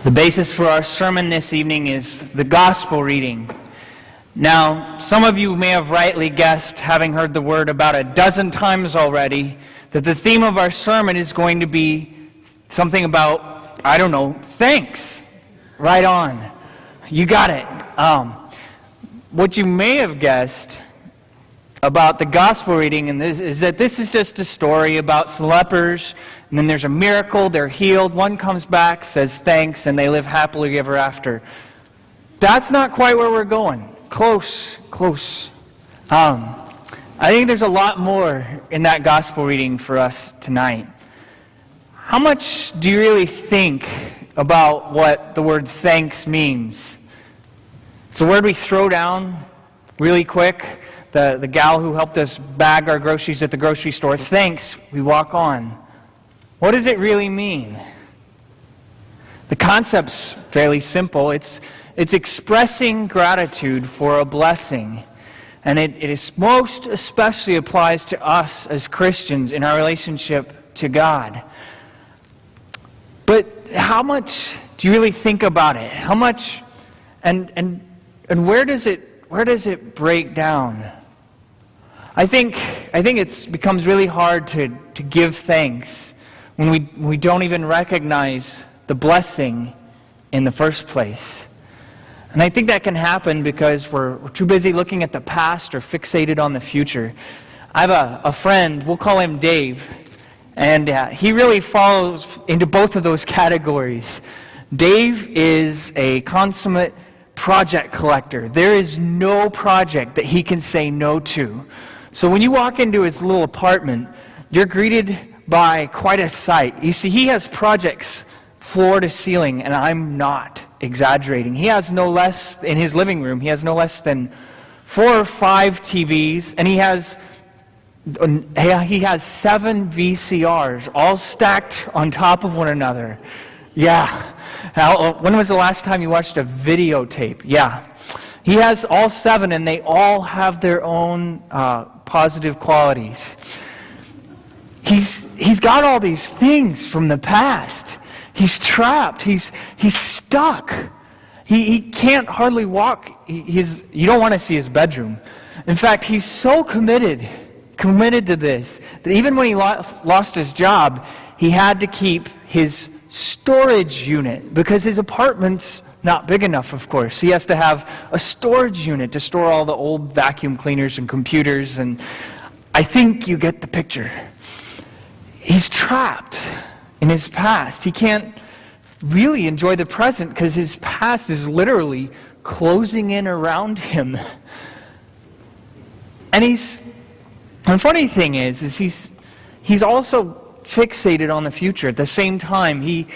The basis for our sermon this evening is the gospel reading. Now, some of you may have rightly guessed, having heard the word about a dozen times already, that the theme of our sermon is going to be something about, thanks. Right on. You got it. What you may have guessed about the gospel reading is that this is just a story about some lepers, and then there's a miracle, they're healed, one comes back, says thanks, and they live happily ever after. That's not quite where we're going. Close. I think there's a lot more in that gospel reading for us tonight. How much do you really think about what the word thanks means? It's a word we throw down really quick. The gal who helped us bag our groceries at the grocery store, thanks, we walk on. What does it really mean? The concept's fairly simple. It's expressing gratitude for a blessing. And it is most especially applies to us as Christians in our relationship to God. But how much do you really think about it? How much and where does it break down? I think it becomes really hard to give thanks when we don't even recognize the blessing in the first place. And I think that can happen because we're too busy looking at the past or fixated on the future. I have a friend, we'll call him Dave, and he really falls into both of those categories. Dave is a consummate project collector. There is no project that he can say no to. So when you walk into his little apartment, you're greeted by quite a sight. You see, he has projects floor to ceiling, and I'm not exaggerating. He has no less, in his living room, he has no less than 4 or 5 TVs, and he has 7 VCRs, all stacked on top of one another. Yeah. When was the last time you watched a videotape? Yeah. He has all 7, and they all have their own positive qualities. He's got all these things from the past. He's trapped. He's stuck. He can't hardly walk. You don't want to see his bedroom. In fact, he's so committed to this that even when he lost his job, he had to keep his storage unit because his apartment's not big enough, of course. He has to have a storage unit to store all the old vacuum cleaners and computers, and I think you get the picture. He's trapped in his past. He can't really enjoy the present because his past is literally closing in around him. And the funny thing is he's also fixated on the future. At the same time, he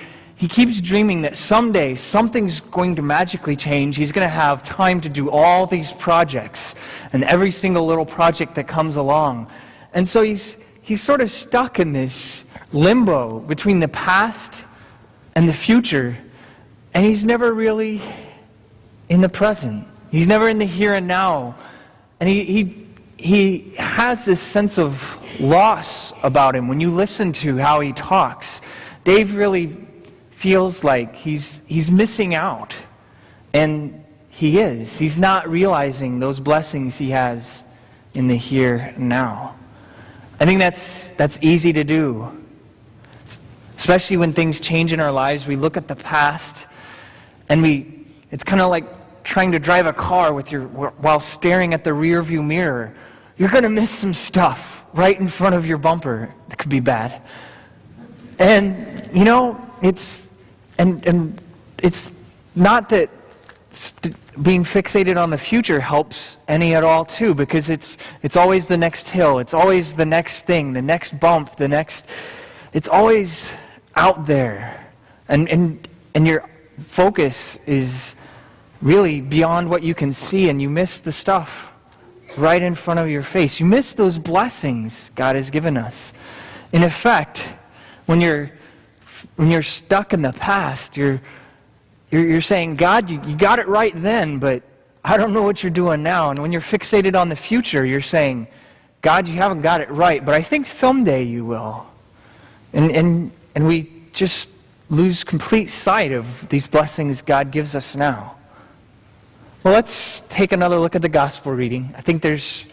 keeps dreaming that someday something's going to magically change. He's going to have time to do all these projects and every single little project that comes along. And so he's sort of stuck in this limbo between the past and the future, and he's never really in the present. He's never in the here and now. And he has this sense of loss about him. When you listen to how he talks, Dave really feels like he's missing out. And he is. He's not realizing those blessings he has in the here and now. I think that's easy to do. Especially when things change in our lives, we look at the past and it's kind of like trying to drive a car while staring at the rear view mirror. You're going to miss some stuff right in front of your bumper that could be bad. And it's not that being fixated on the future helps any at all too, because it's always the next hill, it's always the next thing, the next bump, it's always out there, and your focus is really beyond what you can see, and you miss the stuff right in front of your face. You miss those blessings God has given us. In effect, when you're stuck in the past, you're saying, God, you got it right then, but I don't know what you're doing now. And when you're fixated on the future, you're saying, God, you haven't got it right, but I think someday you will. And we just lose complete sight of these blessings God gives us now. Well, let's take another look at the gospel reading. I think there's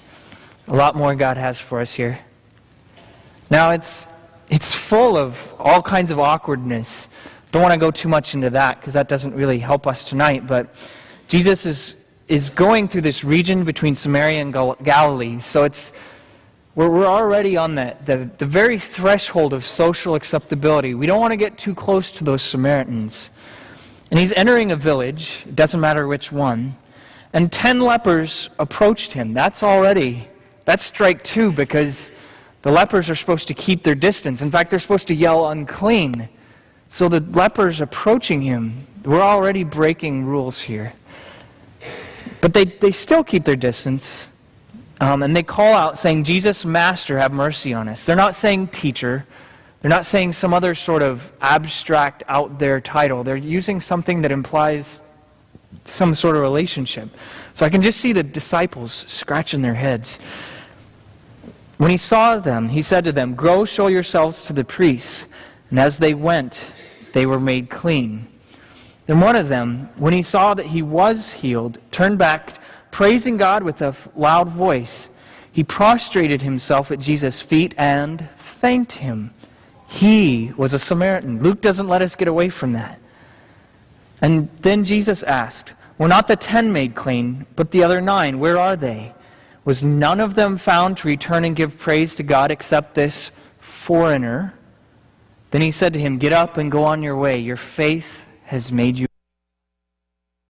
a lot more God has for us here. Now, it's full of all kinds of awkwardness. Don't want to go too much into that because that doesn't really help us tonight, but Jesus is going through this region between Samaria and Galilee, so we're already on the very threshold of social acceptability. We don't want to get too close to those Samaritans. And he's entering a village, it doesn't matter which one, and 10 lepers approached him. That's strike two, because the lepers are supposed to keep their distance. In fact, they're supposed to yell unclean. So the lepers approaching him, we're already breaking rules here. But they still keep their distance, and they call out saying, "Jesus, Master, have mercy on us." They're not saying teacher. They're not saying some other sort of abstract out there title. They're using something that implies some sort of relationship. So I can just see the disciples scratching their heads. When he saw them, he said to them, "Go show yourselves to the priests." And as they went, they were made clean. Then one of them, when he saw that he was healed, turned back, praising God with a loud voice. He prostrated himself at Jesus' feet and thanked him. He was a Samaritan. Luke doesn't let us get away from that. And then Jesus asked, "Were not the 10 made clean, but the other 9, where are they? Was none of them found to return and give praise to God except this foreigner?" Then he said to him, "Get up and go on your way. Your faith has made you